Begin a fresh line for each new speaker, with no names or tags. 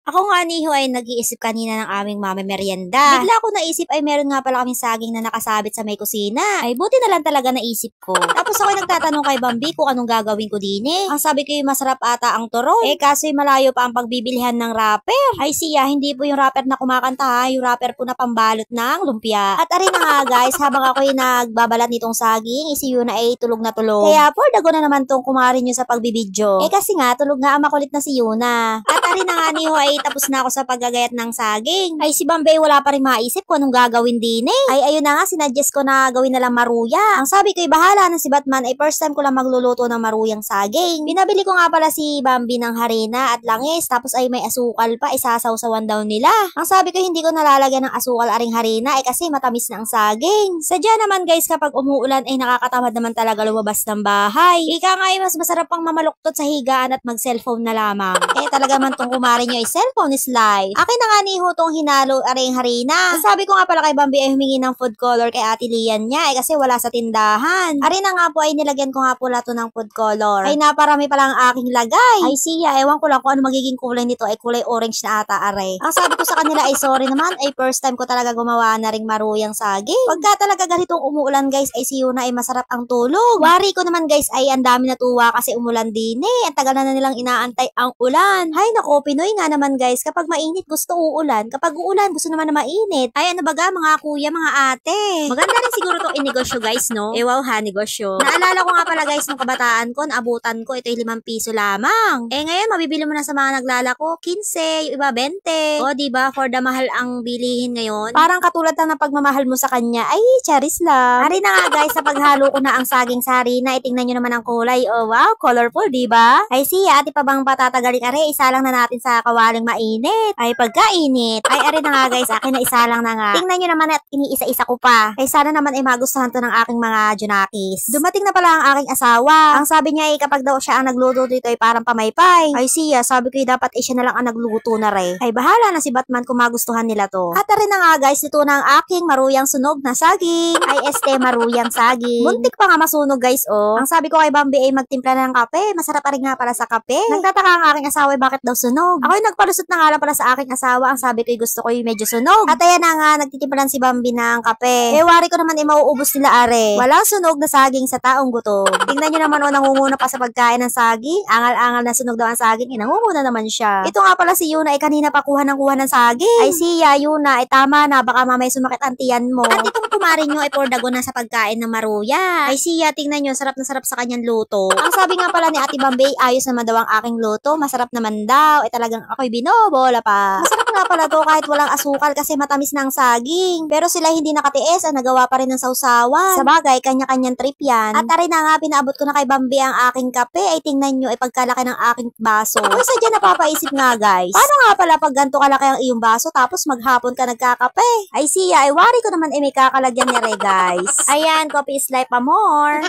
Ako nga ni Ho ay nag-iisip kanina ng aming merienda. Bigla ko naisip ay meron nga pala kaming saging na nakasabit sa may kusina. Ay buti na lang talaga naisip ko. Tapos ako nagtatanong kay Bambi kung anong gagawin ko din eh. Ang sabi ko yung masarap ata ang turon. Kaso malayo pa ang pagbibilihan ng wrapper. Ay siya, hindi po yung wrapper na kumakanta ha. Yung wrapper po na pambalot ng lumpia. At arin na nga guys, habang ako yung nagbabalat nitong saging, si Yuna ay tulog na tulog. Kaya po, dago na naman tong kumarin nyo sa pagbibidyo. Kasi nga, tulog nga ang makulit na si Yuna. At arin na nga ni Ho ay tapos na ako sa paggagayat ng saging. Ay si Bambay wala pa rin maisip kung anong gagawin din eh. Ay ayun na nga, sinadjust ko na gawin na lang maruya. Ang sabi ko bahala na si Batman ay first time ko lang magluluto ng maruyang saging. Binabili ko nga pala si Bambi ng harina at langis tapos ay may asukal pa, isasawsawan daw nila. Ang sabi ko hindi ko nalalagyan ng asukal aring harina kasi matamis na ang saging. Sadya naman guys kapag umuulan ay nakakatamad naman talaga lumabas ng bahay. Ika nga ay mas masarap pang mamaluktot sa higaan at mag-cellphone na lamang. Talaga man tong kumarin nyo ay cellphone is life. Akin na nga ni Ho tong hinalo aring harina. Sabi ko nga pala kay Bambi ay humingi ng food color kay Ate Lian niya kasi wala sa tindahan. Arin na nga po ay nilagyan ko nga pula to ng food color. Ay naparami pala ang aking lagay. Ay siya, ewan ko lang kung ano magiging kulay nito ay kulay orange na ata are. Ang sabi ko sa kanila ay sorry naman ay first time ko talaga gumawa na ring maruyang saging. Pagka talaga ganitong umuulan guys ay si Yuna ay masarap ang tulog. Wari ko naman guys ay ang dami natuwa kasi umulan din eh. Ang tagal na nilang inaantay ang ulan. Hay nako, Pinoy nga naman guys, kapag mainit gusto uulan, kapag uulan gusto naman na mainit. Ay ano baga mga kuya, mga ate. Maganda rin siguro to inegosyo guys no? Wow ha, negosyo. Naalala ko nga pala guys nung kabataan ko, naabutan ko ito ay 5 piso lamang. Ngayon mabibili mo na sa mga naglalako 15, yung iba 20. O diba, for the mahal ang bilihin ngayon. Parang katulad ng pagmamahal mo sa kanya, ay charis lang. Ari na nga guys, sa paghalo ko na ang saging sa harina, itingnan nyo naman ang kulay. Oh wow, colorful diba? Ay siya, ati pa bang patatagali are, isa lang na natin sa kawaling mainit. Ay pagkainit. Ay ari na nga guys, akin na isa lang na nga. Tingnan nyo naman at iniisa-isa ko pa. Ay sana naman ay magustuhan to ng aking mga junakis. Dumating na pala ang aking asawa. Ang sabi niya ay kapag daw siya ang nagluto dito ay parang pamaypay. Ay siya, sabi ko dapat ay siya na lang ang nagluto na re. Ay bahala na si Batman kung magustuhan nila to. At ari na nga guys, ito na ang aking maruyang sunog na saging. Ay maruyang saging. Muntik pa nga masunog guys oh. Ang sabi ko kay Bambi ay magtimpla na ng kape. Masarap pa rin nga pala sa kape. Nagtataka ang aking asawa ay bakit daw sunog. Ako yung nagpalusot na nga lang pala sa aking asawa. Ang sabi ko ay gusto ko yung medyo sunog. At ayan na nga, nagtitimplahan si Bambi ng kape. Wari ko naman ay mauubos nila are. Walang sunog na saging sa taong gutom. Tingnan nyo naman nangunguna pa sa pagkain ng saging. Angal-angal na sunog daw ang saging. Nangunguna naman siya. Ito nga pala si Yuna ay kanina pa kuha ng saging. Ay siya, Yuna ay tama na. Baka mamay sumakit ang tiyan mo. At itong kumarin nyo ay pordago na sa pagkain ng maruya. Ay siya, tingnan nyo, sarap na sarap sa kanyang luto. Ang sabi nga pala ni Ate Bambi, ayos naman daw ang aking luto. Masarap naman daw. Ay talagang ako'y binobola pa. Masarap nga pala to kahit walang asukal kasi matamis na ang saging. Pero sila hindi nakatiis, nagawa pa rin ng sausawan. Sa bagay, kanya-kanyang trip yan. At aray na nga, pinaabot ko na kay Bambi ang aking kape. Ay tingnan nyo, ay pagkalaki ng aking baso. Ako sadya napapaisip nga guys. Paano nga pala pag ganito kalaki ang iyong baso tapos maghapon ka nagkakape? Ay siya, ay wari ko naman ay may kakalagyan ni re guys. Ayan, coffee is life pa more.